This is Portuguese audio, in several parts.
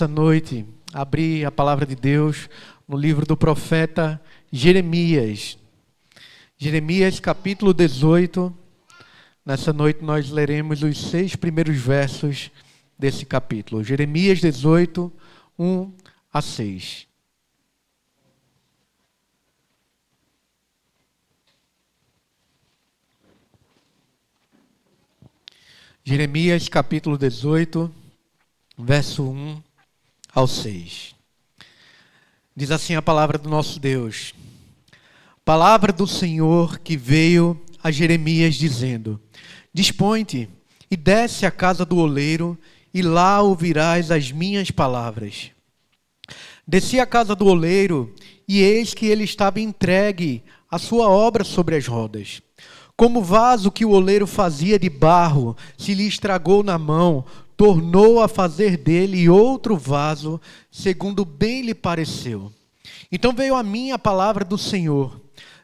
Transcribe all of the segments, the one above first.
nessa noite abrir a palavra de Deus no livro do profeta Jeremias. Jeremias capítulo 18. Nessa noite nós leremos os 6 primeiros versos desse capítulo. Jeremias 18, 1 a 6. Jeremias capítulo 18, verso 1 ao 6. Diz assim a palavra do nosso Deus. Palavra do Senhor que veio a Jeremias dizendo: Dispõe-te e desce à casa do oleiro, e lá ouvirás as minhas palavras. Desci à casa do oleiro, e eis que ele estava entregue à sua obra sobre as rodas. Como o vaso que o oleiro fazia de barro se lhe estragou na mão, tornou a fazer dele outro vaso, segundo bem lhe pareceu. Então veio a mim a palavra do Senhor: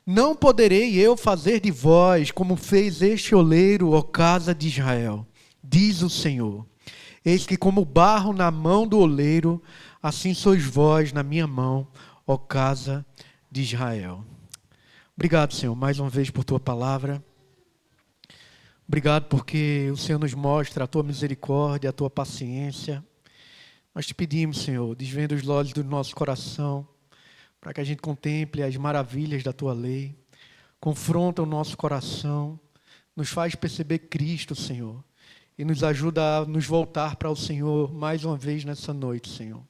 Não poderei eu fazer de vós como fez este oleiro, ó casa de Israel, diz o Senhor. Eis que como barro na mão do oleiro, assim sois vós na minha mão, ó casa de Israel. Obrigado, Senhor, mais uma vez por Tua palavra. Obrigado porque o Senhor nos mostra a Tua misericórdia, a Tua paciência. Nós te pedimos, Senhor, desvenda os olhos do nosso coração, para que a gente contemple as maravilhas da Tua lei. Confronta o nosso coração, nos faz perceber Cristo, Senhor, e nos ajuda a nos voltar para o Senhor mais uma vez nessa noite, Senhor.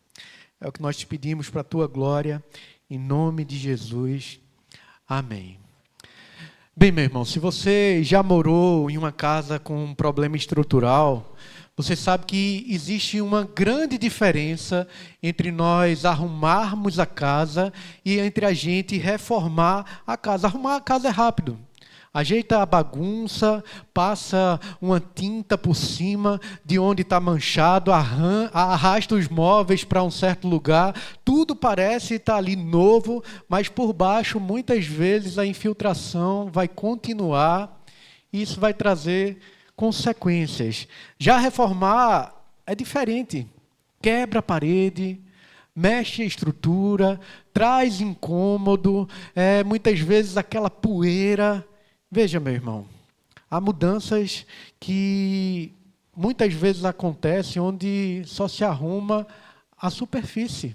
É o que nós te pedimos para a Tua glória, em nome de Jesus. Amém. Bem, meu irmão, se você já morou em uma casa com um problema estrutural, você sabe que existe uma grande diferença entre nós arrumarmos a casa e entre a gente reformar a casa. Arrumar a casa é rápido. Ajeita a bagunça, passa uma tinta por cima de onde está manchado, arrasta os móveis para um certo lugar. Tudo parece estar ali novo, mas por baixo, muitas vezes, a infiltração vai continuar e isso vai trazer consequências. Já reformar é diferente. Quebra a parede, mexe a estrutura, traz incômodo, muitas vezes aquela poeira. Veja, meu irmão, há mudanças que muitas vezes acontecem onde só se arruma a superfície.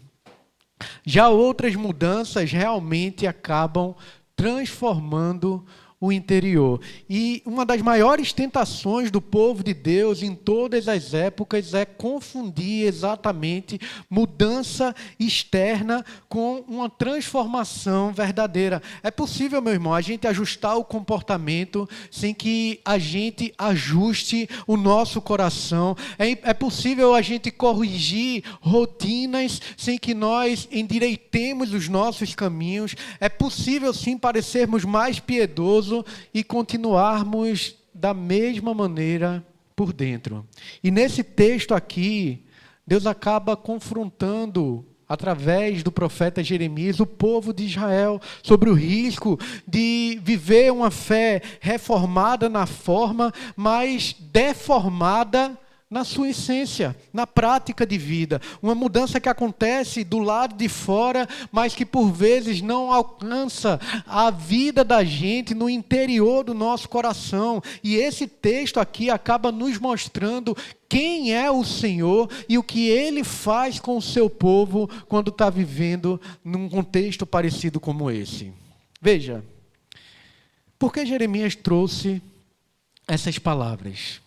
Já outras mudanças realmente acabam transformando o interior. E uma das maiores tentações do povo de Deus em todas as épocas é confundir exatamente mudança externa com uma transformação verdadeira. É possível, meu irmão, a gente ajustar o comportamento sem que a gente ajuste o nosso coração. É possível a gente corrigir rotinas sem que nós endireitemos os nossos caminhos. É possível, sim, parecermos mais piedosos e continuarmos da mesma maneira por dentro. E nesse texto aqui, Deus acaba confrontando, através do profeta Jeremias, o povo de Israel sobre o risco de viver uma fé reformada na forma, mas deformada na sua essência, na prática de vida. Uma mudança que acontece do lado de fora, mas que por vezes não alcança a vida da gente no interior do nosso coração. E esse texto aqui acaba nos mostrando quem é o Senhor e o que Ele faz com o seu povo quando está vivendo num contexto parecido como esse. Veja, por que Jeremias trouxe essas palavras?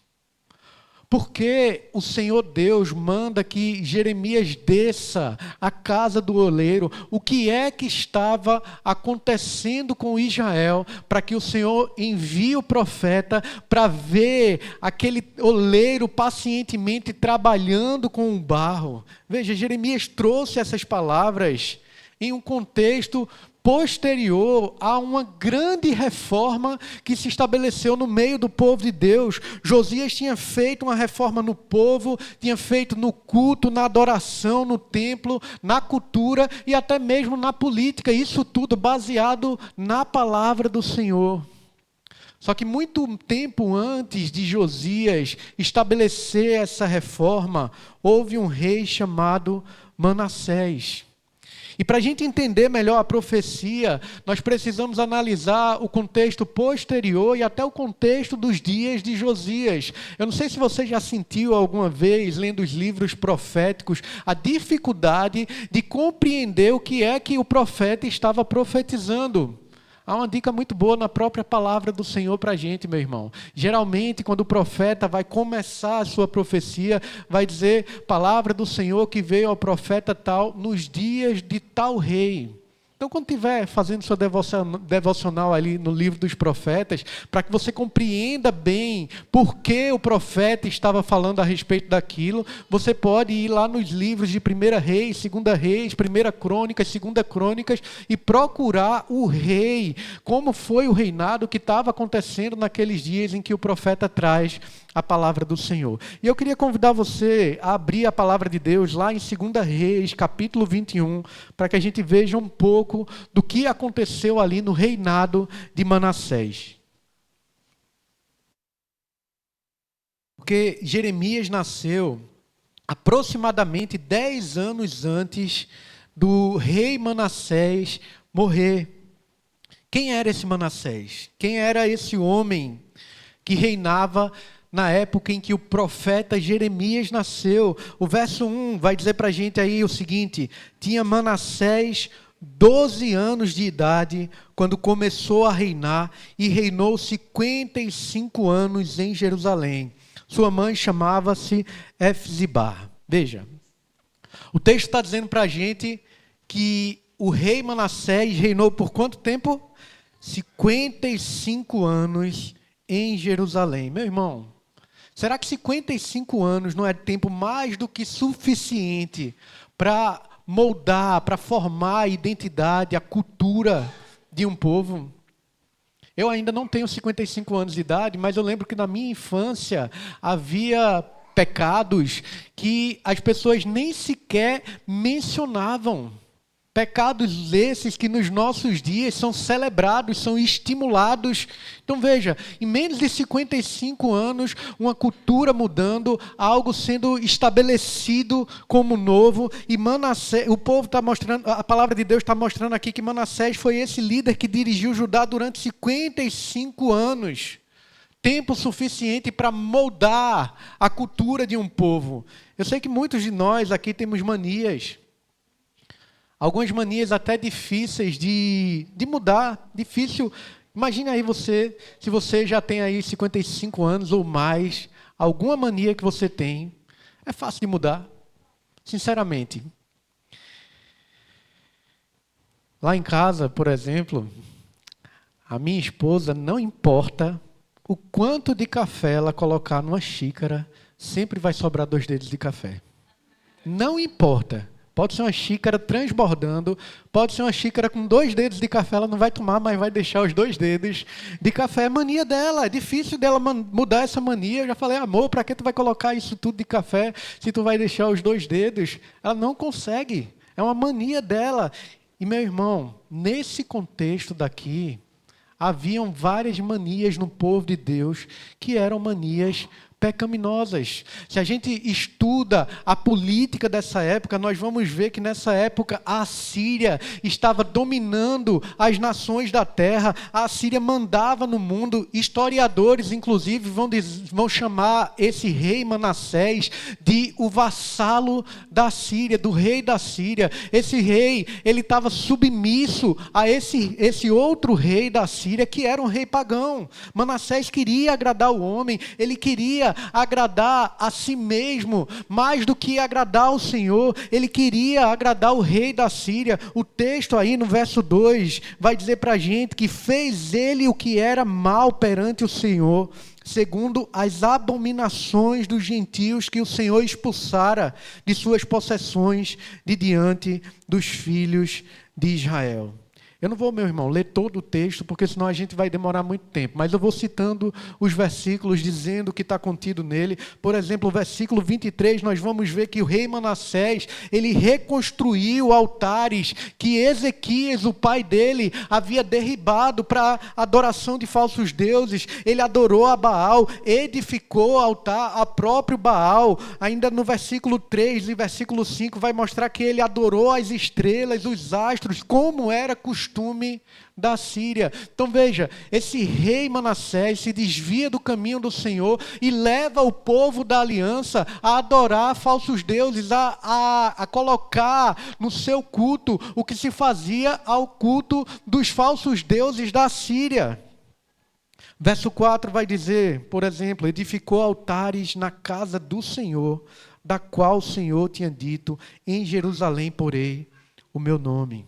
Porque o Senhor Deus manda que Jeremias desça à casa do oleiro. O que é que estava acontecendo com Israel para que o Senhor envie o profeta para ver aquele oleiro pacientemente trabalhando com o barro? Veja, Jeremias trouxe essas palavras em um contexto posterior a uma grande reforma que se estabeleceu no meio do povo de Deus. Josias tinha feito uma reforma no povo, tinha feito no culto, na adoração, no templo, na cultura e até mesmo na política. Isso tudo baseado na palavra do Senhor. Só que muito tempo antes de Josias estabelecer essa reforma, houve um rei chamado Manassés. E para a gente entender melhor a profecia, nós precisamos analisar o contexto posterior e até o contexto dos dias de Josias. Eu não sei se você já sentiu alguma vez, lendo os livros proféticos, a dificuldade de compreender o que é que o profeta estava profetizando. Há uma dica muito boa na própria palavra do Senhor para a gente, meu irmão. Geralmente, quando o profeta vai começar a sua profecia, vai dizer, palavra do Senhor que veio ao profeta tal, nos dias de tal rei. Então, quando estiver fazendo sua devocional ali no livro dos profetas, para que você compreenda bem por que o profeta estava falando a respeito daquilo, você pode ir lá nos livros de 1 Reis, 2 Reis, 1 Crônicas, 2 Crônicas e procurar o rei, como foi o reinado que estava acontecendo naqueles dias em que o profeta traz a palavra do Senhor. E eu queria convidar você a abrir a palavra de Deus lá em 2 Reis, capítulo 21, para que a gente veja um pouco do que aconteceu ali no reinado de Manassés. Porque Jeremias nasceu aproximadamente 10 anos antes do rei Manassés morrer. Quem era esse Manassés? Quem era esse homem que reinava na época em que o profeta Jeremias nasceu? O verso 1 vai dizer para a gente aí o seguinte: tinha Manassés 12 anos de idade quando começou a reinar e reinou 55 anos em Jerusalém. Sua mãe chamava-se Efzibá. Veja, o texto está dizendo para a gente que o rei Manassés reinou por quanto tempo? 55 anos em Jerusalém. Meu irmão, será que 55 anos não é tempo mais do que suficiente para moldar, para formar a identidade, a cultura de um povo? Eu ainda não tenho 55 anos de idade, mas eu lembro que na minha infância havia pecados que as pessoas nem sequer mencionavam. Pecados esses que nos nossos dias são celebrados, são estimulados. Então veja, em menos de 55 anos, uma cultura mudando, algo sendo estabelecido como novo. E Manassés, o povo está mostrando, a palavra de Deus está mostrando aqui que Manassés foi esse líder que dirigiu Judá durante 55 anos. Tempo suficiente para moldar a cultura de um povo. Eu sei que muitos de nós aqui temos manias. Algumas manias até difíceis de mudar, difícil. Imagine aí você, se você já tem aí 55 anos ou mais, alguma mania que você tem, é fácil de mudar, sinceramente. Lá em casa, por exemplo, a minha esposa, não importa o quanto de café ela colocar numa xícara, sempre vai sobrar 2 dedos de café. Não importa. Pode ser uma xícara transbordando, pode ser uma xícara com 2 dedos de café, ela não vai tomar, mas vai deixar os 2 dedos de café. É mania dela, é difícil dela mudar essa mania. Eu já falei, amor, para que tu vai colocar isso tudo de café se tu vai deixar os 2 dedos? Ela não consegue, é uma mania dela. E meu irmão, nesse contexto daqui, haviam várias manias no povo de Deus que eram manias pecaminosas. Se a gente estuda a política dessa época, nós vamos ver que nessa época a Assíria estava dominando as nações da terra, a Assíria mandava no mundo. Historiadores, inclusive, vão chamar esse rei Manassés de o vassalo da Síria, do rei da Síria. Esse rei, ele estava submisso a esse outro rei da Síria, que era um rei pagão. Manassés queria agradar o homem, ele queria agradar a si mesmo, mais do que agradar ao Senhor. Ele queria agradar o rei da Síria. O texto aí no verso 2 vai dizer para a gente que fez ele o que era mal perante o Senhor, segundo as abominações dos gentios que o Senhor expulsara de suas possessões de diante dos filhos de Israel. Eu não vou, meu irmão, ler todo o texto, porque senão a gente vai demorar muito tempo. Mas eu vou citando os versículos, dizendo o que está contido nele. Por exemplo, o versículo 23, nós vamos ver que o rei Manassés, ele reconstruiu altares que Ezequias, o pai dele, havia derribado para adoração de falsos deuses. Ele adorou a Baal, edificou altar a próprio Baal. Ainda no versículo 3 e versículo 5 vai mostrar que ele adorou as estrelas, os astros, como era costume da Síria. Então veja, esse rei Manassés se desvia do caminho do Senhor e leva o povo da aliança a adorar falsos deuses, a colocar no seu culto o que se fazia ao culto dos falsos deuses da Síria. Verso 4 vai dizer, por exemplo, edificou altares na casa do Senhor, da qual o Senhor tinha dito, em Jerusalém porei o meu nome.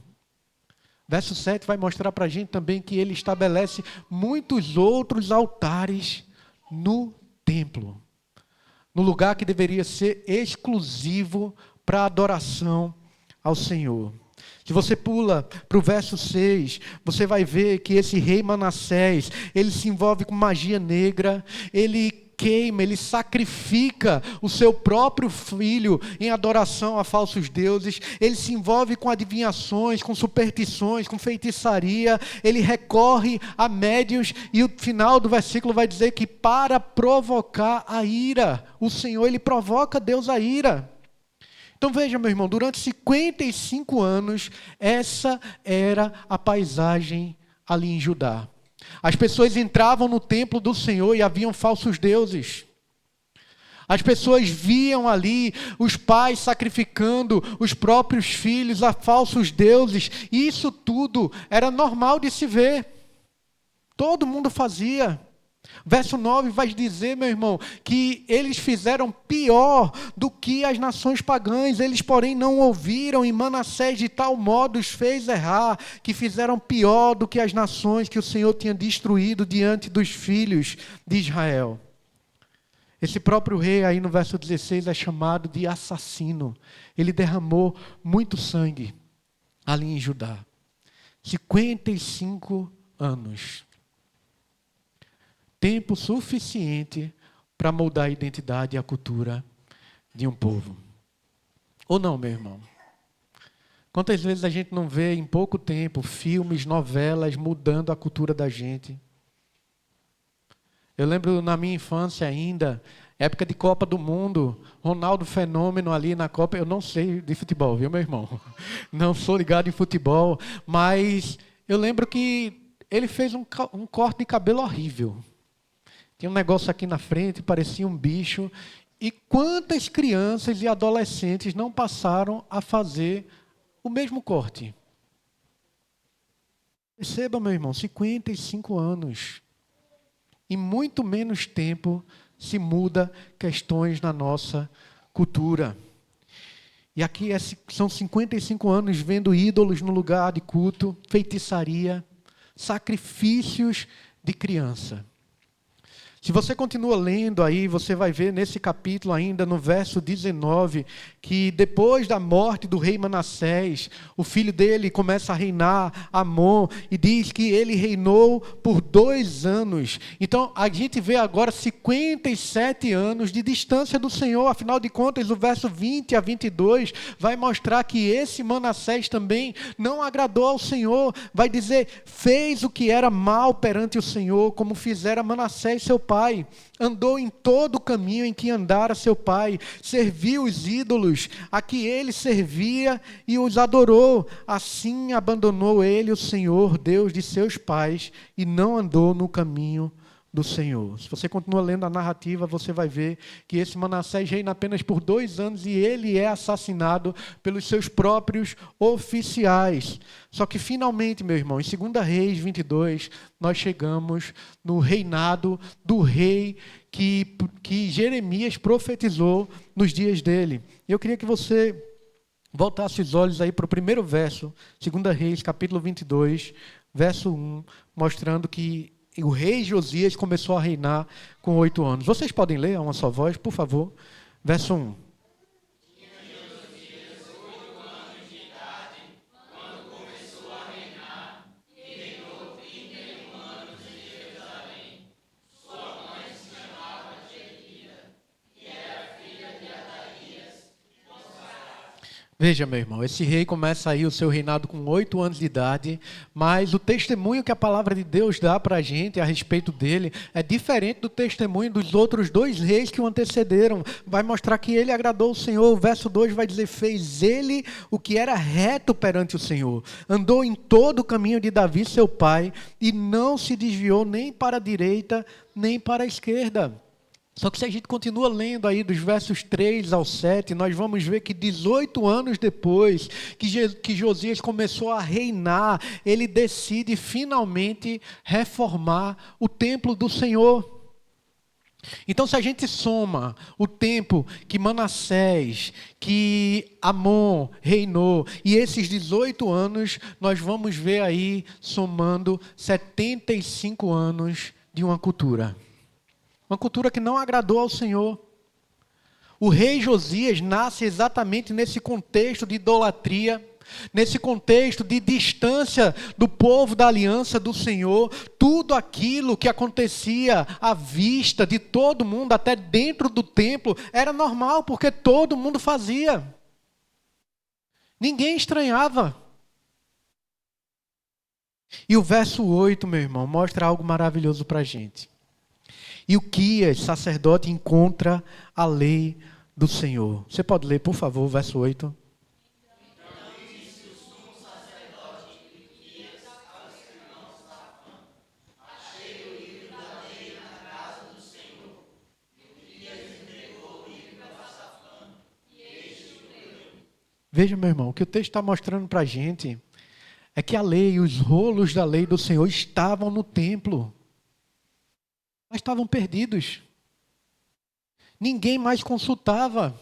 Verso 7 vai mostrar para a gente também que ele estabelece muitos outros altares no templo, no lugar que deveria ser exclusivo para adoração ao Senhor. Se você pula para o verso 6, você vai ver que esse rei Manassés, ele se envolve com magia negra, ele queima, ele sacrifica o seu próprio filho em adoração a falsos deuses, ele se envolve com adivinhações, com superstições, com feitiçaria, ele recorre a médiuns, e o final do versículo vai dizer que para provocar a ira, o Senhor, ele provoca Deus a ira. Então veja, meu irmão, durante 55 anos, essa era a paisagem ali em Judá. As pessoas entravam no templo do Senhor e haviam falsos deuses. As pessoas viam ali os pais sacrificando os próprios filhos a falsos deuses. E isso tudo era normal de se ver. Todo mundo fazia. Verso 9 vai dizer, meu irmão, que eles fizeram pior do que as nações pagãs. Eles, porém, não ouviram, e Manassés de tal modo os fez errar, que fizeram pior do que as nações que o Senhor tinha destruído diante dos filhos de Israel. Esse próprio rei aí no verso 16 é chamado de assassino. Ele derramou muito sangue ali em Judá. 55 anos. Tempo suficiente para moldar a identidade e a cultura de um povo. Ou não, meu irmão? Quantas vezes a gente não vê em pouco tempo filmes, novelas mudando a cultura da gente? Eu lembro na minha infância ainda, época de Copa do Mundo, Ronaldo Fenômeno ali na Copa. Eu não sei de futebol, viu, meu irmão? Não sou ligado em futebol, mas eu lembro que ele fez um corte de cabelo horrível. Tinha um negócio aqui na frente, parecia um bicho. E quantas crianças e adolescentes não passaram a fazer o mesmo corte? Perceba, meu irmão, 55 anos. Em muito menos tempo se muda questões na nossa cultura. E aqui são 55 anos vendo ídolos no lugar de culto, feitiçaria, sacrifícios de criança. Se você continua lendo aí, você vai ver nesse capítulo ainda, no verso 19, que depois da morte do rei Manassés, o filho dele começa a reinar, Amon, e diz que ele reinou por 2 anos. Então, a gente vê agora 57 anos de distância do Senhor. Afinal de contas, o verso 20 a 22 vai mostrar que esse Manassés também não agradou ao Senhor. Vai dizer, fez o que era mal perante o Senhor, como fizera Manassés, seu pai, andou em todo o caminho em que andara seu pai, serviu os ídolos a que ele servia e os adorou. Assim abandonou ele o Senhor, Deus de seus pais, e não andou no caminho do Senhor. Se você continua lendo a narrativa, você vai ver que esse Manassés reina apenas por 2 anos e ele é assassinado pelos seus próprios oficiais. Só que finalmente, meu irmão, em 2 Reis 22, nós chegamos no reinado do rei que Jeremias profetizou nos dias dele. Eu queria que você voltasse os olhos aí para o primeiro verso, 2 Reis, capítulo 22, verso 1, mostrando que o rei Josias começou a reinar com 8 anos. Vocês podem ler a uma só voz, por favor? Verso 1. Tinha Josias 8 anos de idade, quando começou a reinar, Veja, meu irmão, esse rei começa aí o seu reinado com 8 anos de idade, mas o testemunho que a palavra de Deus dá para a gente a respeito dele é diferente do testemunho dos outros 2 reis que o antecederam. Vai mostrar que ele agradou o Senhor. O verso 2 vai dizer: fez ele o que era reto perante o Senhor, andou em todo o caminho de Davi seu pai, e não se desviou nem para a direita, nem para a esquerda. Só que se a gente continua lendo aí dos versos 3 ao 7, nós vamos ver que 18 anos depois que Josias começou a reinar, ele decide finalmente reformar o templo do Senhor. Então, se a gente soma o tempo que Manassés, que Amon reinou, e esses 18 anos, nós vamos ver aí, somando 75 anos de uma cultura. Uma cultura que não agradou ao Senhor. O rei Josias nasce exatamente nesse contexto de idolatria, nesse contexto de distância do povo da aliança do Senhor. Tudo aquilo que acontecia à vista de todo mundo, até dentro do templo, era normal, porque todo mundo fazia. Ninguém estranhava. E o verso 8, meu irmão, mostra algo maravilhoso para a gente. E Uquias, sacerdote, encontra a lei do Senhor. Você pode ler, por favor, o verso 8. Veja, meu irmão, o que o texto está mostrando para a gente é que a lei, os rolos da lei do Senhor estavam no templo. Mas estavam perdidos. Ninguém mais consultava.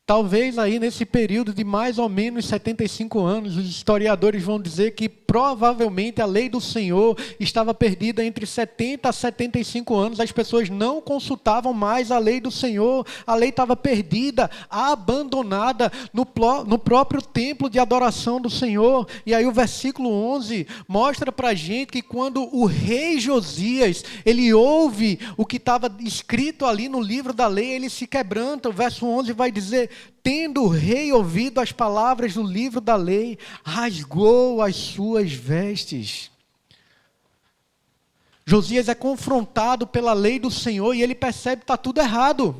Talvez aí nesse período de mais ou menos 75 anos, os historiadores vão dizer que provavelmente a lei do Senhor estava perdida entre 70 a 75 anos. As pessoas não consultavam mais a lei do Senhor. A lei estava perdida, abandonada no próprio templo de adoração do Senhor. E aí o versículo 11 mostra para a gente que quando o rei Josias, ele ouve o que estava escrito ali no livro da lei, ele se quebranta. O verso 11 vai dizer: tendo o rei ouvido as palavras do livro da lei, rasgou as suas vestes. Josias é confrontado pela lei do Senhor e ele percebe que está tudo errado.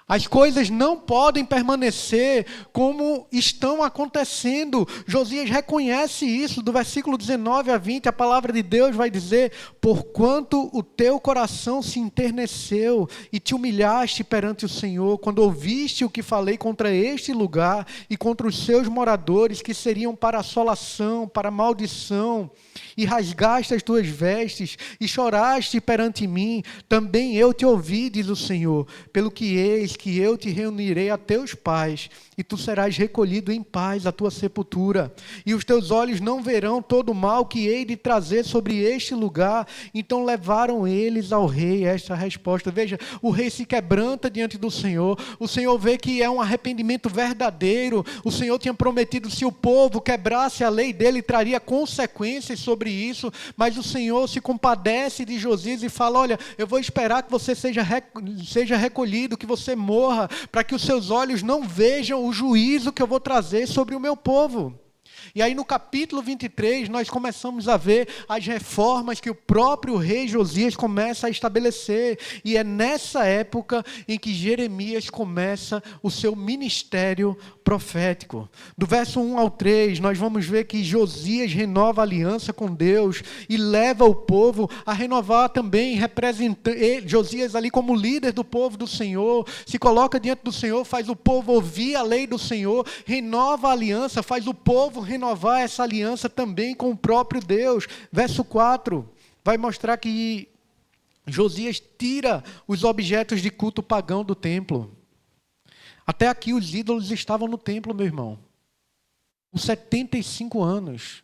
As coisas não podem permanecer como estão acontecendo. Josias reconhece isso. Do versículo 19 a 20, a palavra de Deus vai dizer: porquanto o teu coração se enterneceu e te humilhaste perante o Senhor, quando ouviste o que falei contra este lugar e contra os seus moradores, que seriam para assolação, para maldição, e rasgaste as tuas vestes e choraste perante mim, também eu te ouvi, diz o Senhor, pelo que eis que eu te reunirei a teus pais, e tu serás recolhido em paz à tua sepultura, e os teus olhos não verão todo o mal que hei de trazer sobre este lugar. Então levaram eles ao rei esta resposta. Veja, o rei se quebranta diante do Senhor, o Senhor vê que é um arrependimento verdadeiro. O Senhor tinha prometido, se o povo quebrasse a lei dele, traria consequências sobre isso, mas o Senhor se compadece de Josias e fala: olha, eu vou esperar que você seja recolhido, que você morra, para que os seus olhos não vejam o juízo que eu vou trazer sobre o meu povo. E aí no capítulo 23 nós começamos a ver as reformas que o próprio rei Josias começa a estabelecer. E é nessa época em que Jeremias começa o seu ministério profético. Do verso 1 ao 3 nós vamos ver que Josias renova a aliança com Deus e leva o povo a renovar também, Josias ali como líder do povo do Senhor, se coloca diante do Senhor, faz o povo ouvir a lei do Senhor, renova a aliança, faz o povo renovar essa aliança também com o próprio Deus. Verso 4 vai mostrar que Josias tira os objetos de culto pagão do templo. Até aqui os ídolos estavam no templo, meu irmão. Com 75 anos.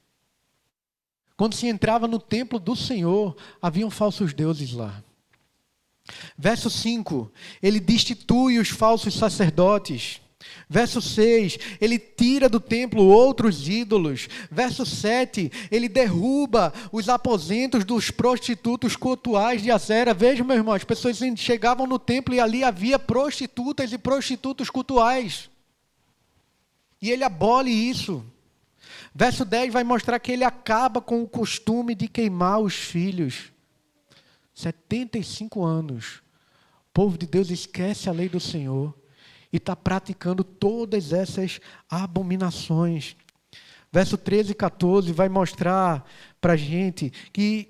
Quando se entrava no templo do Senhor, haviam falsos deuses lá. Verso 5, ele destitui os falsos sacerdotes. Verso 6, ele tira do templo outros ídolos. Verso 7, ele derruba os aposentos dos prostitutos cultuais de Acera. Veja, meu irmão, as pessoas chegavam no templo e ali havia prostitutas e prostitutos cultuais. E ele abole isso. Verso 10 vai mostrar que ele acaba com o costume de queimar os filhos. 75 anos. O povo de Deus esquece a lei do Senhor e está praticando todas essas abominações. Verso 13 e 14 vai mostrar para a gente que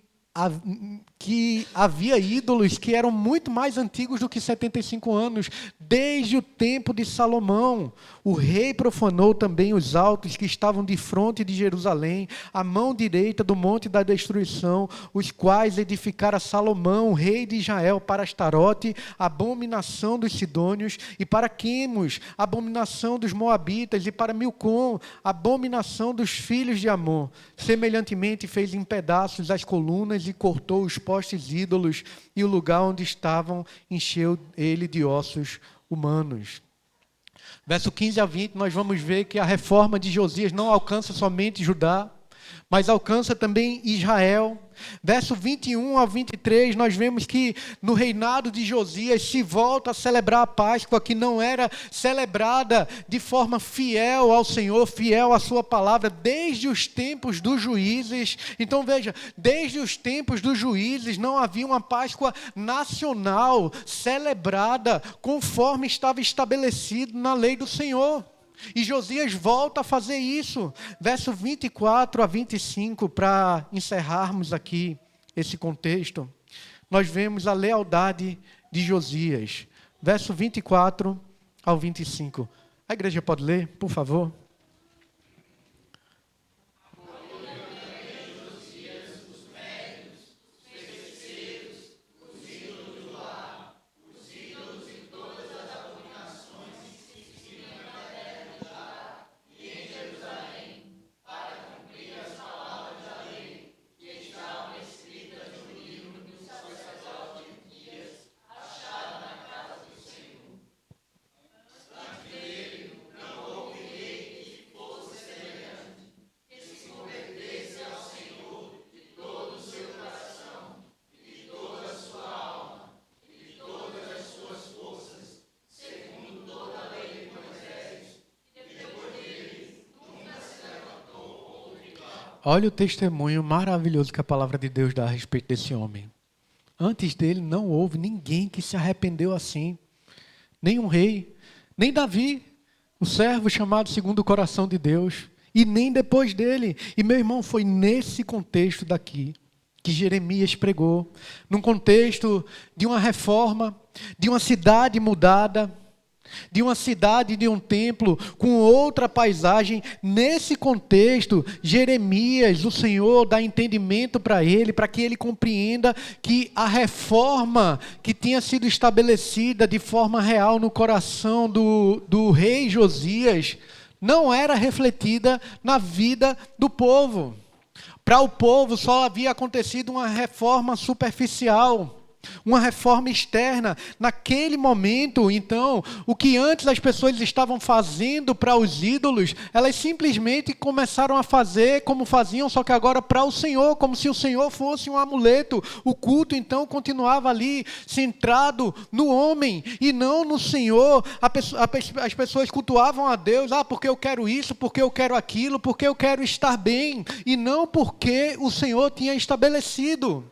havia ídolos que eram muito mais antigos do que 75 anos, desde o tempo de Salomão. O rei profanou também os altos que estavam de fronte de Jerusalém, à mão direita do monte da destruição, os quais edificara Salomão, rei de Israel, para Astarote, abominação dos sidônios, e para Quemos, abominação dos moabitas, e para Milcom, abominação dos filhos de Amon. Semelhantemente fez em pedaços as colunas e cortou os postes ídolos, e o lugar onde estavam encheu ele de ossos humanos. Verso 15 a 20, nós vamos ver que a reforma de Josias não alcança somente Judá, mas alcança também Israel. Verso 21 ao 23, nós vemos que no reinado de Josias se volta a celebrar a Páscoa, que não era celebrada de forma fiel ao Senhor, fiel à sua palavra, desde os tempos dos juízes. Então veja, desde os tempos dos juízes não havia uma Páscoa nacional celebrada conforme estava estabelecido na lei do Senhor. E Josias volta a fazer isso. Verso 24 a 25, para encerrarmos aqui esse contexto, nós vemos a lealdade de Josias. Verso 24 ao 25. A igreja pode ler, por favor? Olha o testemunho maravilhoso que a palavra de Deus dá a respeito desse homem. Antes dele não houve ninguém que se arrependeu assim. Nem um rei, nem Davi, o servo chamado segundo o coração de Deus. E nem depois dele. E meu irmão, foi nesse contexto daqui que Jeremias pregou. Num contexto de uma reforma, de uma cidade mudada, de uma cidade, de um templo, com outra paisagem. Nesse contexto, Jeremias, o Senhor dá entendimento para ele, para que ele compreenda que a reforma que tinha sido estabelecida de forma real no coração do rei Josias, não era refletida na vida do povo. Para o povo só havia acontecido uma reforma superficial, uma reforma externa. Naquele momento, então, o que antes as pessoas estavam fazendo para os ídolos, elas simplesmente começaram a fazer como faziam, só que agora para o Senhor, como se o Senhor fosse um amuleto. O culto, então, continuava ali, centrado no homem e não no Senhor. As pessoas cultuavam a Deus, porque eu quero isso, porque eu quero aquilo, porque eu quero estar bem, e não porque o Senhor tinha estabelecido.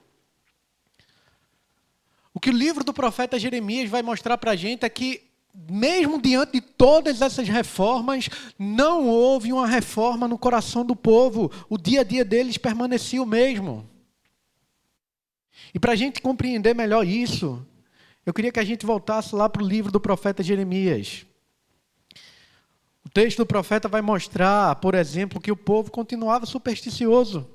O que o livro do profeta Jeremias vai mostrar para a gente é que, mesmo diante de todas essas reformas, não houve uma reforma no coração do povo. O dia a dia deles permanecia o mesmo. E para a gente compreender melhor isso, eu queria que a gente voltasse lá para o livro do profeta Jeremias. O texto do profeta vai mostrar, por exemplo, que o povo continuava supersticioso.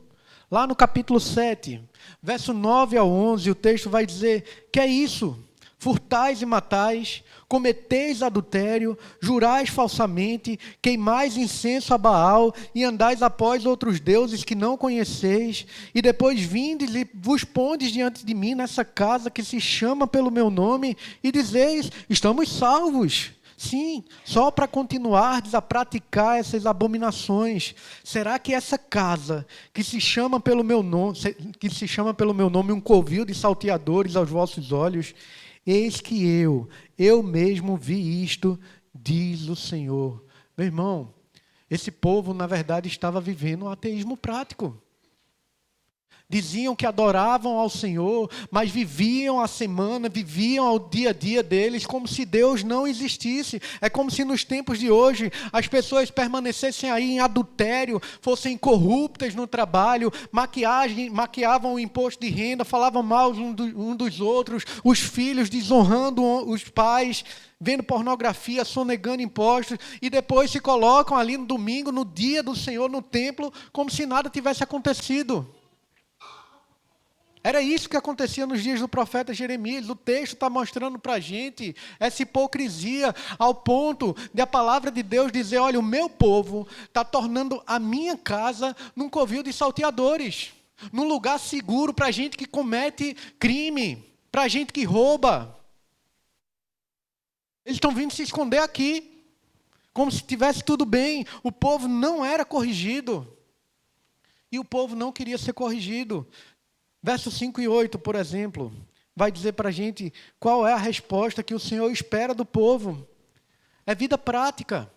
Lá no capítulo 7, verso 9 ao 11, o texto vai dizer: que é isso? Furtais e matais, cometeis adultério, jurais falsamente, queimais incenso a Baal e andais após outros deuses que não conheceis, e depois vindes e vos pondes diante de mim nessa casa que se chama pelo meu nome, e dizeis: estamos salvos. Sim, só para continuardes a praticar essas abominações. Será que essa casa, que se chama pelo meu nome um covil de salteadores aos vossos olhos, eis que eu mesmo vi isto, diz o Senhor. Meu irmão, Esse povo, na verdade, estava vivendo um ateísmo prático. Diziam que adoravam ao Senhor, mas viviam a semana, viviam o dia a dia deles como se Deus não existisse. É como se nos tempos de hoje as pessoas permanecessem aí em adultério, fossem corruptas no trabalho, maquiavam o imposto de renda, falavam mal um dos outros, os filhos desonrando os pais, vendo pornografia, sonegando impostos, e depois se colocam ali no domingo, no dia do Senhor, no templo, como se nada tivesse acontecido. Era isso que acontecia nos dias do profeta Jeremias. O texto está mostrando para a gente essa hipocrisia, ao ponto de a palavra de Deus dizer: olha, o meu povo está tornando a minha casa num covil de salteadores, num lugar seguro para gente que comete crime, para gente que rouba. Eles estão vindo se esconder aqui, como se tivesse tudo bem. O povo não era corrigido. E o povo não queria ser corrigido. Versos 5 e 8, por exemplo, vai dizer para a gente qual é a resposta que o Senhor espera do povo. É vida prática.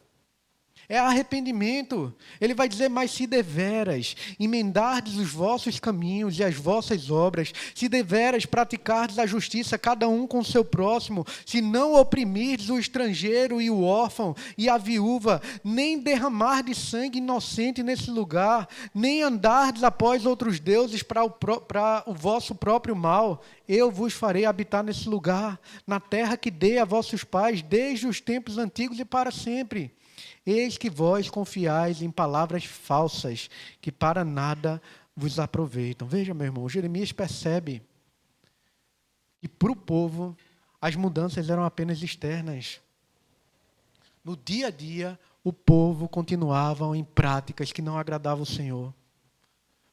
É arrependimento. Ele vai dizer: mas se deveras emendardes os vossos caminhos e as vossas obras, se deveras praticardes a justiça cada um com o seu próximo, se não oprimirdes o estrangeiro e o órfão e a viúva, nem derramardes sangue inocente nesse lugar, nem andardes após outros deuses para o vosso próprio mal, eu vos farei habitar nesse lugar, na terra que dei a vossos pais, desde os tempos antigos e para sempre. Eis que vós confiais em palavras falsas, que para nada vos aproveitam. Veja, meu irmão, Jeremias percebe que para o povo as mudanças eram apenas externas. No dia a dia, o povo continuava em práticas que não agradavam o Senhor.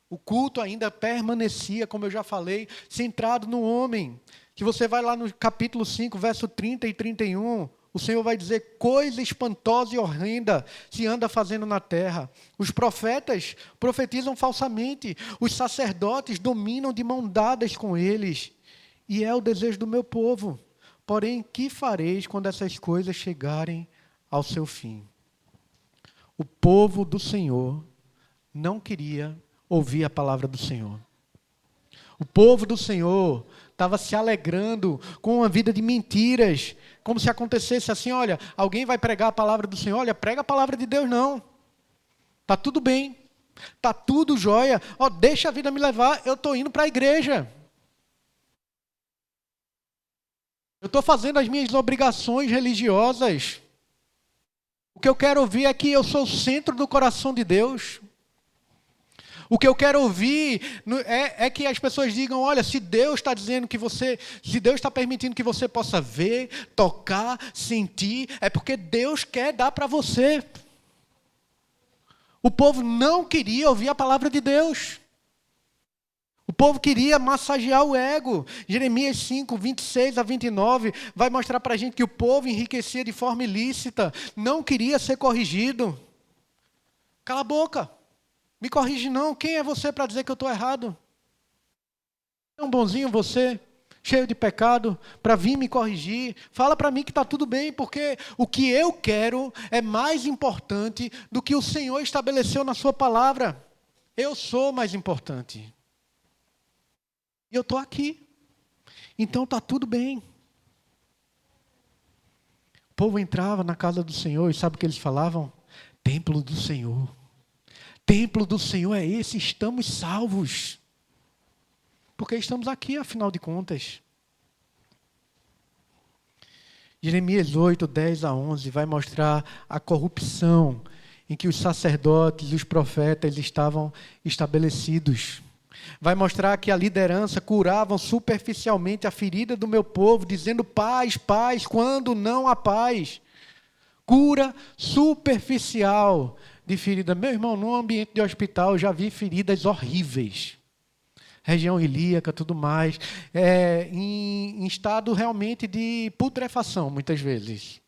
O culto ainda permanecia, como eu já falei, centrado no homem. Se você vai lá no capítulo 5, verso 30 e 31... o Senhor vai dizer: coisa espantosa e horrenda se anda fazendo na terra. Os profetas profetizam falsamente. Os sacerdotes dominam de mão dadas com eles. E é o desejo do meu povo. Porém, que fareis quando essas coisas chegarem ao seu fim? O povo do Senhor não queria ouvir a palavra do Senhor. O povo do Senhor estava se alegrando com uma vida de mentiras, como se acontecesse assim: olha, alguém vai pregar a palavra do Senhor, olha, prega a palavra de Deus não. Está tudo bem, está tudo jóia, deixa a vida me levar, eu estou indo para a igreja. Eu estou fazendo as minhas obrigações religiosas. O que eu quero ouvir é que eu sou o centro do coração de Deus. O que eu quero ouvir é que as pessoas digam: olha, se Deus está dizendo que se Deus está permitindo que você possa ver, tocar, sentir, é porque Deus quer dar para você. O povo não queria ouvir a palavra de Deus. O povo queria massagear o ego. Jeremias 5, 26 a 29 vai mostrar para a gente que o povo enriquecia de forma ilícita, não queria ser corrigido. Cala a boca. Me corrige não, quem é você para dizer que eu estou errado? É um bonzinho você, cheio de pecado, para vir me corrigir. Fala para mim que está tudo bem, porque o que eu quero é mais importante do que o Senhor estabeleceu na sua palavra. Eu sou mais importante. E eu estou aqui. Então está tudo bem. O povo entrava na casa do Senhor e sabe o que eles falavam? Templo do Senhor. Templo do Senhor é esse, estamos salvos. Porque estamos aqui, afinal de contas. Jeremias 8, 10 a 11 vai mostrar a corrupção em que os sacerdotes e os profetas estavam estabelecidos. Vai mostrar que a liderança curavam superficialmente a ferida do meu povo, dizendo paz, paz, quando não há paz. Cura superficial de ferida. Meu irmão, no ambiente de hospital eu já vi feridas horríveis. Região ilíaca, tudo mais. Em estado realmente de putrefação, muitas vezes.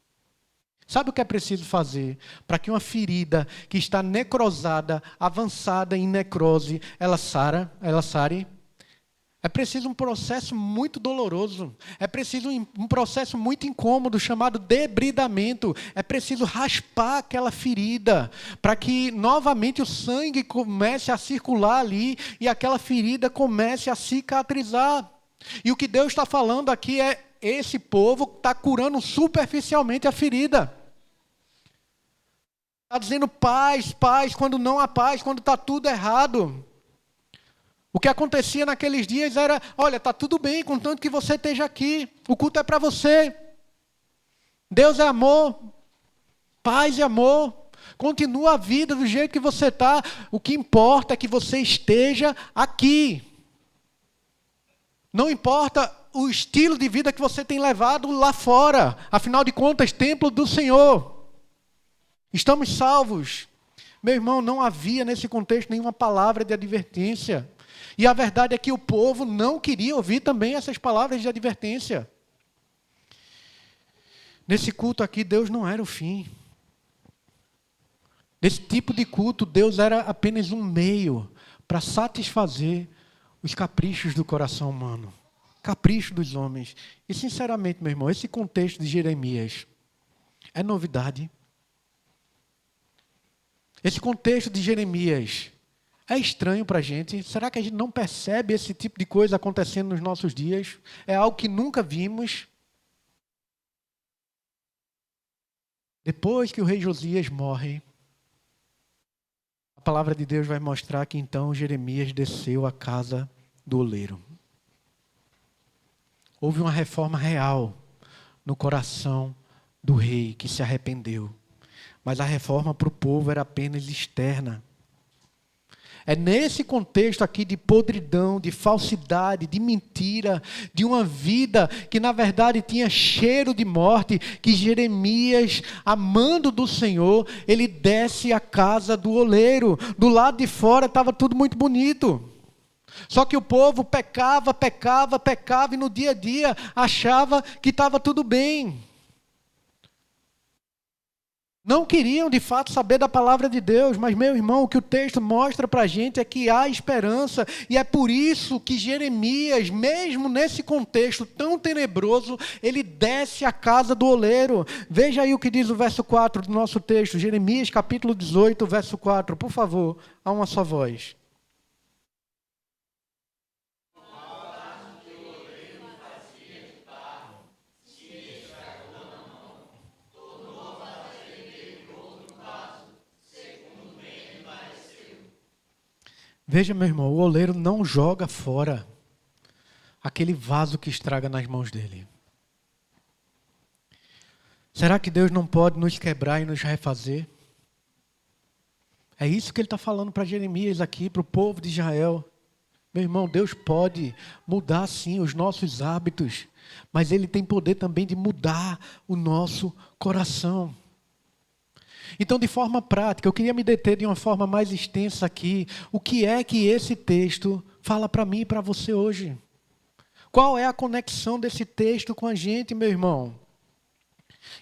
Sabe o que é preciso fazer para que uma ferida que está necrosada, avançada em necrose, ela sare? É preciso um processo muito doloroso. É preciso um processo muito incômodo, chamado debridamento. É preciso raspar aquela ferida, para que novamente o sangue comece a circular ali e aquela ferida comece a cicatrizar. E o que Deus está falando aqui é, esse povo está curando superficialmente a ferida. Está dizendo paz, paz, quando não há paz, quando está tudo errado. O que acontecia naqueles dias era, olha, está tudo bem, contanto que você esteja aqui. O culto é para você. Deus é amor. Paz e amor. Continua a vida do jeito que você está. O que importa é que você esteja aqui. Não importa o estilo de vida que você tem levado lá fora. Afinal de contas, templo do Senhor. Estamos salvos. Meu irmão, não havia nesse contexto nenhuma palavra de advertência. E a verdade é que o povo não queria ouvir também essas palavras de advertência. Nesse culto aqui, Deus não era o fim. Nesse tipo de culto, Deus era apenas um meio para satisfazer os caprichos do coração humano. Capricho dos homens. E sinceramente, meu irmão, esse contexto de Jeremias é novidade. Esse contexto de Jeremias é estranho para a gente. Será que a gente não percebe esse tipo de coisa acontecendo nos nossos dias? É algo que nunca vimos. Depois que o rei Josias morre, a palavra de Deus vai mostrar que então Jeremias desceu à casa do oleiro. Houve uma reforma real no coração do rei que se arrependeu. Mas a reforma para o povo era apenas externa. É nesse contexto aqui de podridão, de falsidade, de mentira, de uma vida que na verdade tinha cheiro de morte, que Jeremias, amando do Senhor, ele desce à casa do oleiro. Do lado de fora estava tudo muito bonito. Só que o povo pecava e no dia a dia achava que estava tudo bem. Não queriam de fato saber da palavra de Deus, mas meu irmão, o que o texto mostra para a gente é que há esperança, e é por isso que Jeremias, mesmo nesse contexto tão tenebroso, ele desce à casa do oleiro. Veja aí o que diz o verso 4 do nosso texto, Jeremias capítulo 18, verso 4, por favor, a uma só voz. Veja, meu irmão, o oleiro não joga fora aquele vaso que estraga nas mãos dele. Será que Deus não pode nos quebrar e nos refazer? É isso que ele está falando para Jeremias aqui, para o povo de Israel. Meu irmão, Deus pode mudar sim os nossos hábitos, mas Ele tem poder também de mudar o nosso coração. Então, de forma prática, eu queria me deter de uma forma mais extensa aqui. O que é que esse texto fala para mim e para você hoje? Qual é a conexão desse texto com a gente, meu irmão?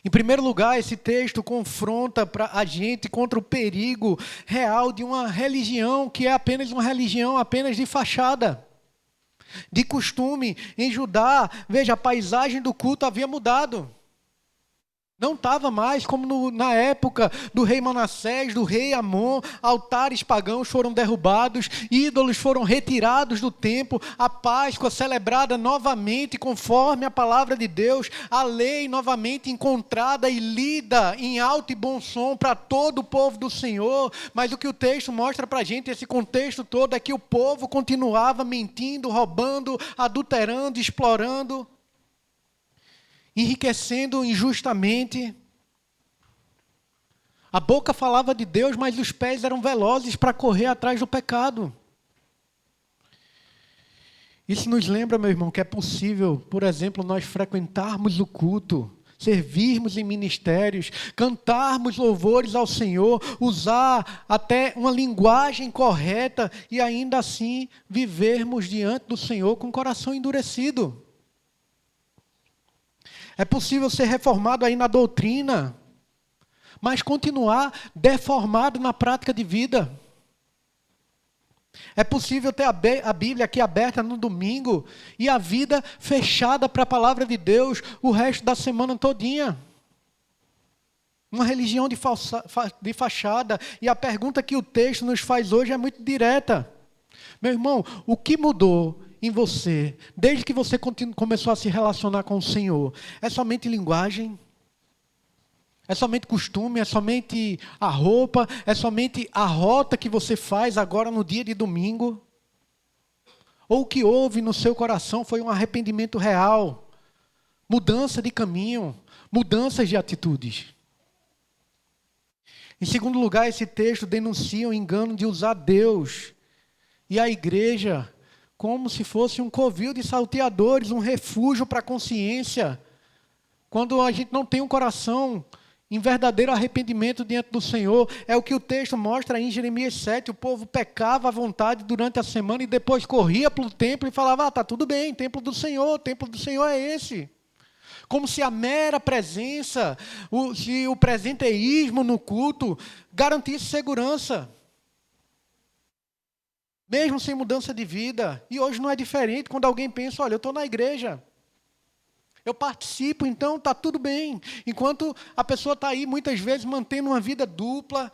Em primeiro lugar, esse texto confronta a gente contra o perigo real de uma religião que é apenas uma religião, apenas de fachada, de costume. Em Judá, veja, a paisagem do culto havia mudado. Não estava mais como na época do rei Manassés, do rei Amon. Altares pagãos foram derrubados, ídolos foram retirados do templo, a Páscoa celebrada novamente conforme a palavra de Deus, a lei novamente encontrada e lida em alto e bom som para todo o povo do Senhor. Mas o que o texto mostra para a gente, esse contexto todo, é que o povo continuava mentindo, roubando, adulterando, explorando, enriquecendo injustamente. A boca falava de Deus, mas os pés eram velozes para correr atrás do pecado. Isso nos lembra, meu irmão, que é possível, por exemplo, nós frequentarmos o culto, servirmos em ministérios, cantarmos louvores ao Senhor, usar até uma linguagem correta e ainda assim vivermos diante do Senhor com o coração endurecido. É possível ser reformado aí na doutrina, mas continuar deformado na prática de vida. É possível ter a Bíblia aqui aberta no domingo e a vida fechada para a palavra de Deus o resto da semana todinha. Uma religião de fachada. E a pergunta que o texto nos faz hoje é muito direta. Meu irmão, o que mudou em você, desde que você começou a se relacionar com o Senhor? É somente linguagem? É somente costume? É somente a roupa? É somente a rota que você faz agora no dia de domingo? Ou o que houve no seu coração foi um arrependimento real? Mudança de caminho? Mudanças de atitudes? Em segundo lugar, esse texto denuncia o engano de usar Deus e a igreja como se fosse um covil de salteadores, um refúgio para a consciência. Quando a gente não tem um coração em verdadeiro arrependimento diante do Senhor, é o que o texto mostra em Jeremias 7, o povo pecava à vontade durante a semana e depois corria para o templo e falava, está tudo bem, o templo do Senhor é esse. Como se a mera presença, se o presenteísmo no culto garantisse segurança. Mesmo sem mudança de vida. E hoje não é diferente quando alguém pensa, olha, eu estou na igreja. Eu participo, então está tudo bem. Enquanto a pessoa está aí, muitas vezes, mantendo uma vida dupla.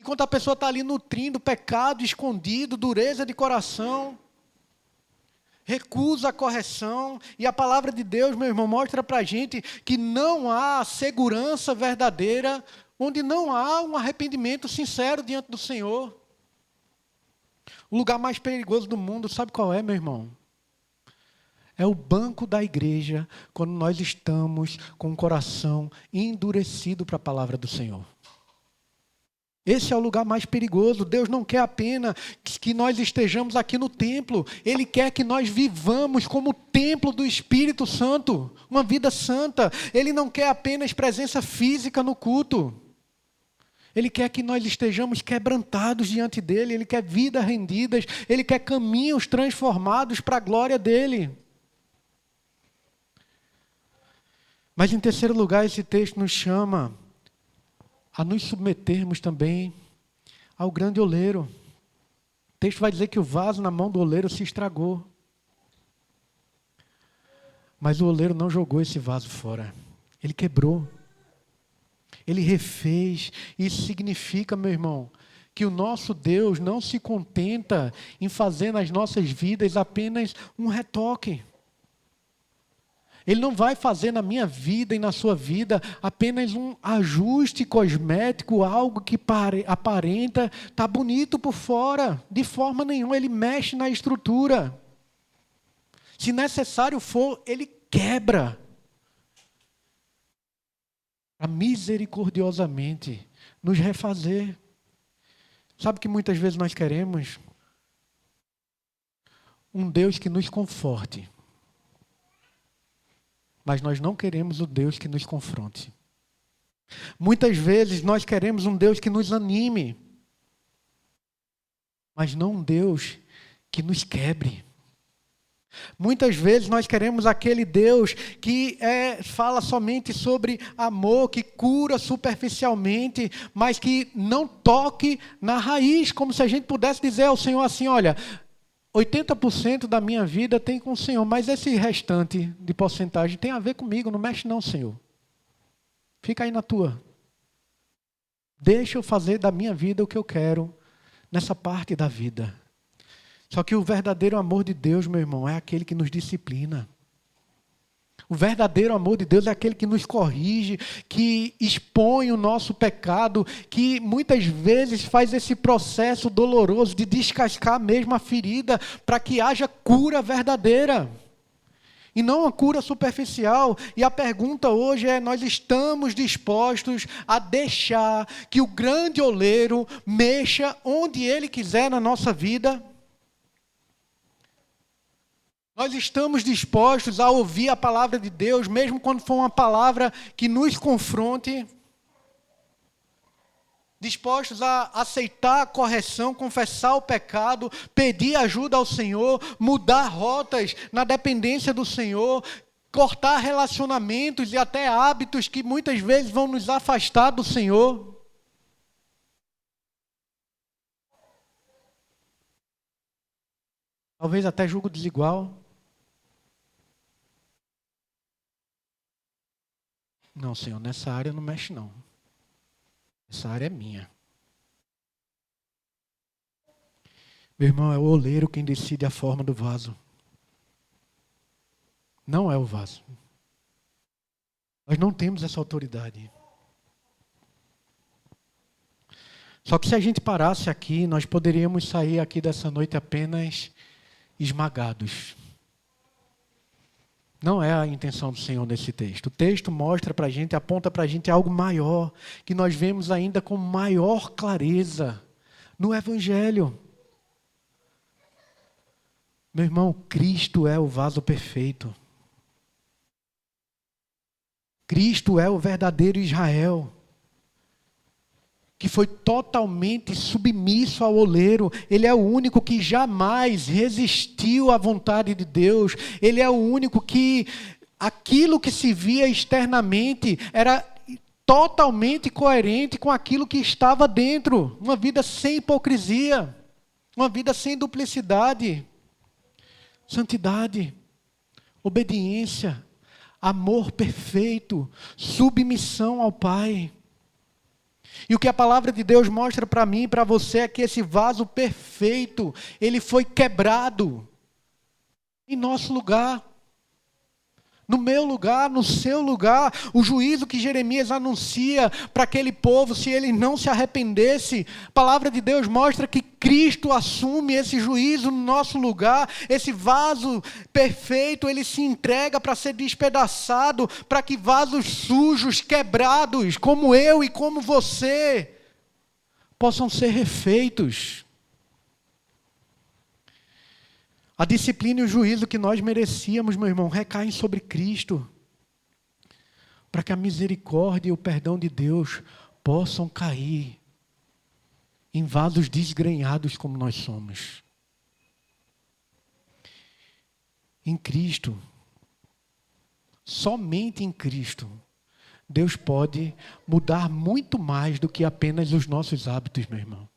Enquanto a pessoa está ali nutrindo pecado escondido, dureza de coração. Recusa a correção. E a palavra de Deus, meu irmão, mostra para a gente que não há segurança verdadeira, onde não há um arrependimento sincero diante do Senhor. O lugar mais perigoso do mundo, sabe qual é, meu irmão? É o banco da igreja, quando nós estamos com o coração endurecido para a palavra do Senhor. Esse é o lugar mais perigoso. Deus não quer apenas que nós estejamos aqui no templo. Ele quer que nós vivamos como templo do Espírito Santo, uma vida santa. Ele não quer apenas presença física no culto. Ele quer que nós estejamos quebrantados diante dele. Ele quer vidas rendidas. Ele quer caminhos transformados para a glória dele. Mas em terceiro lugar, esse texto nos chama a nos submetermos também ao grande oleiro. O texto vai dizer que o vaso na mão do oleiro se estragou. Mas o oleiro não jogou esse vaso fora. Ele quebrou. Ele refez. Isso significa, meu irmão, que o nosso Deus não se contenta em fazer nas nossas vidas apenas um retoque. Ele não vai fazer na minha vida e na sua vida apenas um ajuste cosmético, algo que aparenta estar bonito por fora. De forma nenhuma, ele mexe na estrutura. Se necessário for, ele quebra. Para misericordiosamente nos refazer. Sabe que muitas vezes nós queremos? Um Deus que nos conforte. Mas nós não queremos o Deus que nos confronte. Muitas vezes nós queremos um Deus que nos anime. Mas não um Deus que nos quebre. Muitas vezes nós queremos aquele Deus que fala somente sobre amor, que cura superficialmente, mas que não toque na raiz, como se a gente pudesse dizer ao Senhor assim, olha, 80% da minha vida tem com o Senhor, mas esse restante de porcentagem tem a ver comigo, não mexe não, Senhor. Fica aí na tua. Deixa eu fazer da minha vida o que eu quero nessa parte da vida. Só que o verdadeiro amor de Deus, meu irmão, é aquele que nos disciplina. O verdadeiro amor de Deus é aquele que nos corrige, que expõe o nosso pecado, que muitas vezes faz esse processo doloroso de descascar mesmo a ferida, para que haja cura verdadeira. E não uma cura superficial. E a pergunta hoje é, nós estamos dispostos a deixar que o grande oleiro mexa onde ele quiser na nossa vida? Nós estamos dispostos a ouvir a palavra de Deus, mesmo quando for uma palavra que nos confronte? Dispostos a aceitar a correção, confessar o pecado, pedir ajuda ao Senhor, mudar rotas na dependência do Senhor, cortar relacionamentos e até hábitos que muitas vezes vão nos afastar do Senhor? Talvez até julgo desigual. Não, Senhor, nessa área não mexe não. Essa área é minha. Meu irmão, é o oleiro quem decide a forma do vaso. Não é o vaso. Nós não temos essa autoridade. Só que se a gente parasse aqui, nós poderíamos sair aqui dessa noite apenas esmagados. Não é a intenção do Senhor nesse texto. O texto mostra para a gente, aponta para a gente algo maior, que nós vemos ainda com maior clareza no Evangelho. Meu irmão, Cristo é o vaso perfeito. Cristo é o verdadeiro Israel, que foi totalmente submisso ao oleiro. Ele é o único que jamais resistiu à vontade de Deus. Ele é o único que aquilo que se via externamente era totalmente coerente com aquilo que estava dentro. Uma vida sem hipocrisia, uma vida sem duplicidade, santidade, obediência, amor perfeito, submissão ao Pai. E o que a palavra de Deus mostra para mim e para você é que esse vaso perfeito, ele foi quebrado em nosso lugar, no meu lugar, no seu lugar. O juízo que Jeremias anuncia para aquele povo, se ele não se arrependesse, a palavra de Deus mostra que Cristo assume esse juízo no nosso lugar. Esse vaso perfeito, ele se entrega para ser despedaçado, para que vasos sujos, quebrados, como eu e como você, possam ser refeitos. A disciplina e o juízo que nós merecíamos, meu irmão, recaem sobre Cristo, para que a misericórdia e o perdão de Deus possam cair em vasos desgrenhados como nós somos. Em Cristo, somente em Cristo, Deus pode mudar muito mais do que apenas os nossos hábitos, meu irmão.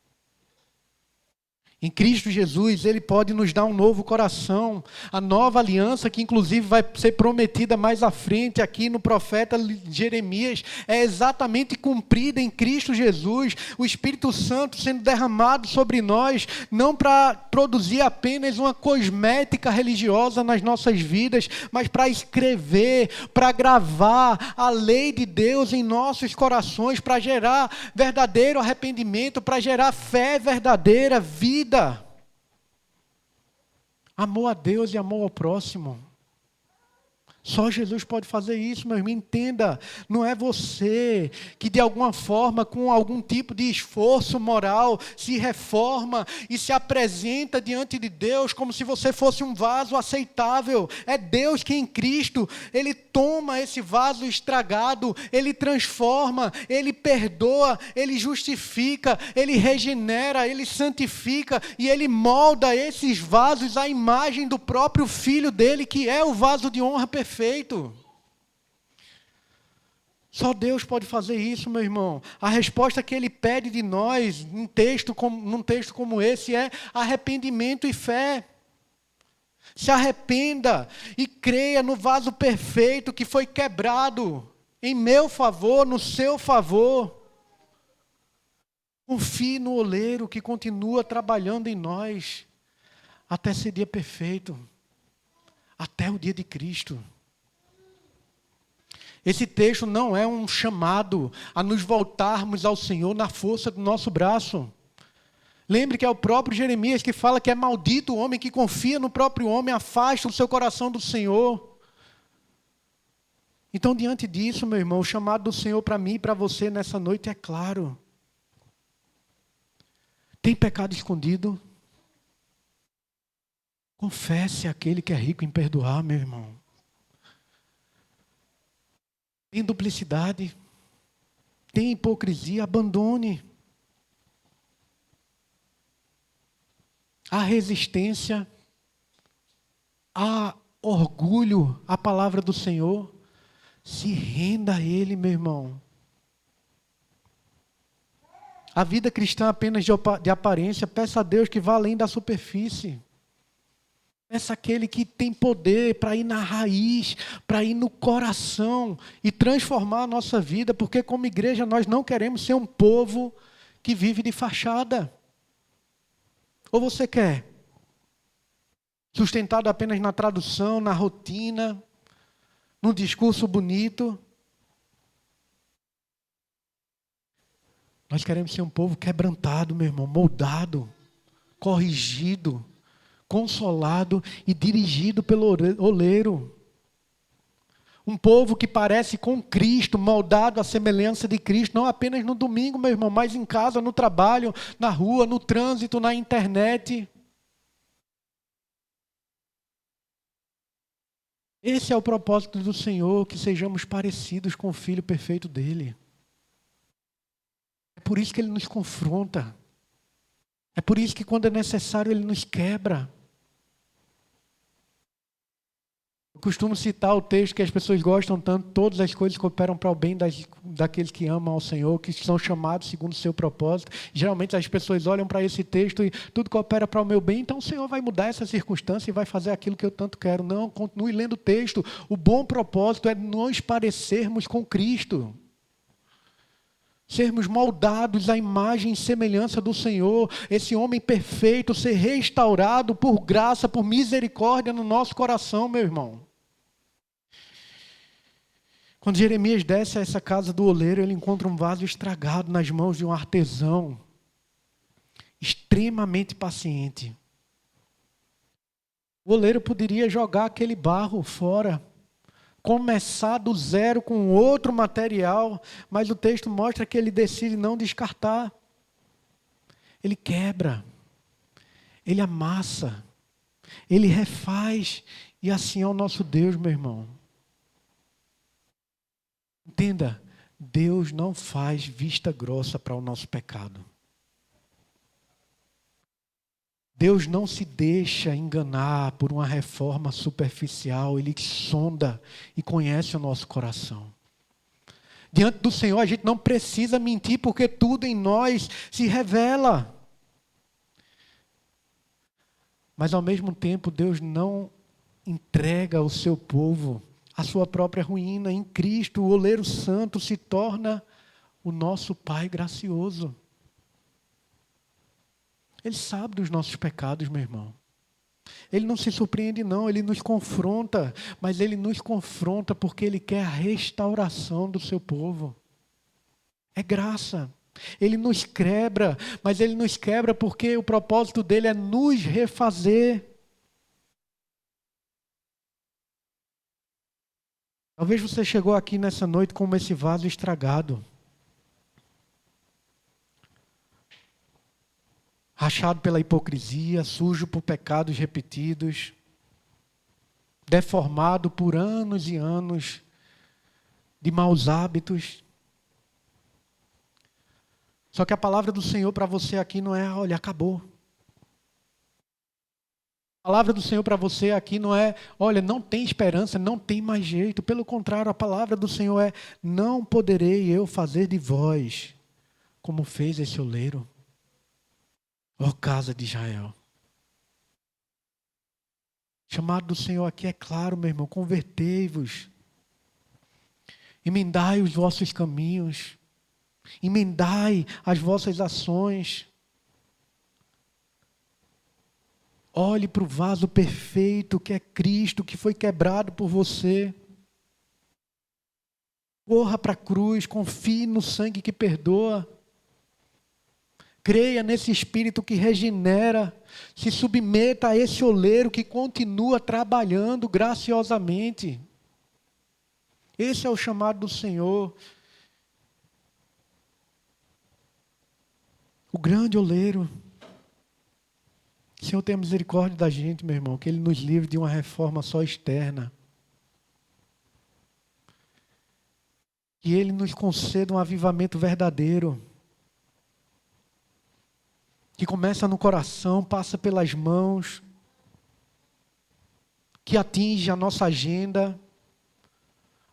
Em Cristo Jesus, Ele pode nos dar um novo coração. A nova aliança, que inclusive vai ser prometida mais à frente aqui no profeta Jeremias, é exatamente cumprida em Cristo Jesus. O Espírito Santo sendo derramado sobre nós, não para produzir apenas uma cosmética religiosa nas nossas vidas, mas para escrever, para gravar a lei de Deus em nossos corações, para gerar verdadeiro arrependimento, para gerar fé verdadeira, vida. Amor a Deus e amor ao próximo. Só Jesus pode fazer isso, meu irmão. Entenda, não é você que de alguma forma, com algum tipo de esforço moral, se reforma e se apresenta diante de Deus como se você fosse um vaso aceitável. É Deus que em Cristo, Ele toma esse vaso estragado, Ele transforma, Ele perdoa, Ele justifica, Ele regenera, Ele santifica e Ele molda esses vasos à imagem do próprio Filho dele, que é o vaso de honra perfeito. Só Deus pode fazer isso, meu irmão. A resposta que Ele pede de nós num texto como esse é arrependimento e fé. Se arrependa e creia no vaso perfeito que foi quebrado em meu favor, no seu favor. Confie no oleiro que continua trabalhando em nós até ser dia perfeito, até o dia de Cristo. Esse texto não é um chamado a nos voltarmos ao Senhor na força do nosso braço. Lembre que é o próprio Jeremias que fala que é maldito o homem que confia no próprio homem, afasta o seu coração do Senhor. Então, diante disso, meu irmão, o chamado do Senhor para mim e para você nessa noite é claro. Tem pecado escondido? Confesse àquele que é rico em perdoar, meu irmão. Tem duplicidade, tem hipocrisia, abandone. Há resistência, há orgulho à palavra do Senhor. Se renda a Ele, meu irmão. A vida cristã apenas de aparência, peça a Deus que vá além da superfície. Peça aquele que tem poder para ir na raiz, para ir no coração e transformar a nossa vida, porque como igreja nós não queremos ser um povo que vive de fachada. Ou você quer? Sustentado apenas na tradução, na rotina, num discurso bonito. Nós queremos ser um povo quebrantado, meu irmão, moldado, corrigido, consolado e dirigido pelo oleiro. Um povo que parece com Cristo, moldado à semelhança de Cristo, não apenas no domingo, meu irmão, mas em casa, no trabalho, na rua, no trânsito, na internet. Esse é o propósito do Senhor, que sejamos parecidos com o Filho perfeito dele. É por isso que ele nos confronta. É por isso que quando é necessário ele nos quebra. Eu costumo citar o texto que as pessoas gostam tanto: todas as coisas cooperam para o bem daqueles que amam ao Senhor, que são chamados segundo o seu propósito. Geralmente as pessoas olham para esse texto e tudo coopera para o meu bem, então o Senhor vai mudar essa circunstância e vai fazer aquilo que eu tanto quero. Não, continue lendo o texto. O bom propósito é nos parecermos com Cristo. Sermos moldados à imagem e semelhança do Senhor, esse homem perfeito ser restaurado por graça, por misericórdia no nosso coração, meu irmão. Quando Jeremias desce a essa casa do oleiro, ele encontra um vaso estragado nas mãos de um artesão, extremamente paciente. O oleiro poderia jogar aquele barro fora, começar do zero com outro material, mas o texto mostra que ele decide não descartar. Ele quebra, ele amassa, ele refaz, e assim é o nosso Deus, meu irmão. Entenda, Deus não faz vista grossa para o nosso pecado. Deus não se deixa enganar por uma reforma superficial. Ele sonda e conhece o nosso coração. Diante do Senhor a gente não precisa mentir, porque tudo em nós se revela. Mas ao mesmo tempo Deus não entrega ao seu povo a sua própria ruína. Em Cristo o oleiro santo se torna o nosso Pai gracioso. Ele sabe dos nossos pecados, meu irmão. Ele não se surpreende não, ele nos confronta, mas ele nos confronta porque ele quer a restauração do seu povo. É graça. Ele nos quebra, mas ele nos quebra porque o propósito dele é nos refazer. Talvez você chegou aqui nessa noite como esse vaso estragado, rachado pela hipocrisia, sujo por pecados repetidos, deformado por anos e anos de maus hábitos. Só que a palavra do Senhor para você aqui não é: olha, acabou. A palavra do Senhor para você aqui não é: olha, não tem esperança, não tem mais jeito. Pelo contrário, a palavra do Senhor é: não poderei eu fazer de vós como fez esse oleiro, ó casa de Israel. O chamado do Senhor aqui é claro, meu irmão: convertei-vos, emendai os vossos caminhos, emendai as vossas ações. Olhe para o vaso perfeito que é Cristo, que foi quebrado por você. Corra para a cruz, confie no sangue que perdoa. Creia nesse Espírito que regenera. Se submeta a esse oleiro que continua trabalhando graciosamente. Esse é o chamado do Senhor. O grande oleiro. Que o Senhor tenha misericórdia da gente, meu irmão, que Ele nos livre de uma reforma só externa. Que Ele nos conceda um avivamento verdadeiro. Que começa no coração, passa pelas mãos, que atinge a nossa agenda,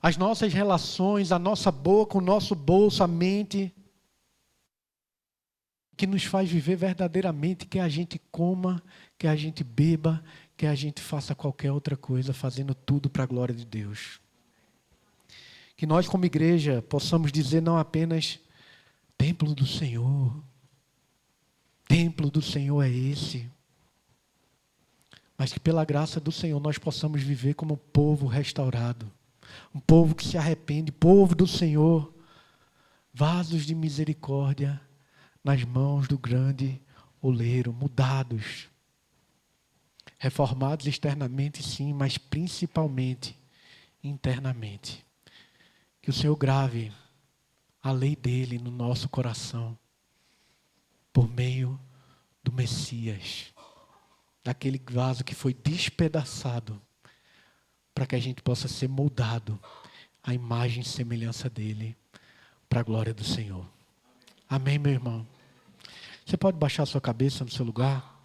as nossas relações, a nossa boca, o nosso bolso, a mente, que nos faz viver verdadeiramente, que a gente coma, que a gente beba, que a gente faça qualquer outra coisa, fazendo tudo para a glória de Deus. Que nós, como igreja, possamos dizer não apenas templo do Senhor. Templo do Senhor é esse. Mas que pela graça do Senhor nós possamos viver como um povo restaurado. Um povo que se arrepende, povo do Senhor. Vasos de misericórdia nas mãos do grande oleiro, mudados. Reformados externamente, sim, mas principalmente internamente. Que o Senhor grave a lei dele no nosso coração, por meio do Messias, daquele vaso que foi despedaçado, para que a gente possa ser moldado à imagem e semelhança dele, para a glória do Senhor. Amém, meu irmão? Você pode baixar sua cabeça no seu lugar?